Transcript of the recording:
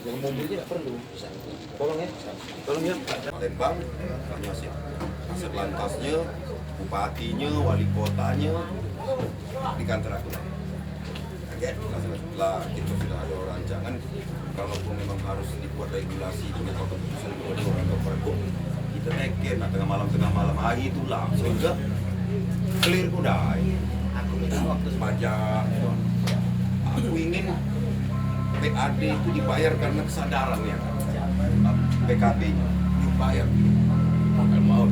Yang mobil tidak perlu. Tolong ya. Tolong ya. Lembang, hanya sih. Aset lantasnya, bupatinya, wali kotanya di kantor aku. Oke, setelah itu sudah ada rancangan, kalaupun memang harus dibuat regulasi dengan keputusan gubernur atau pergub, kita neken tengah malam hari itu langsung ke clear kudai. Aku minta waktu pajak. Aku ingin PAD itu dibayar karena kesadaran ya. PKB dibayar. Mau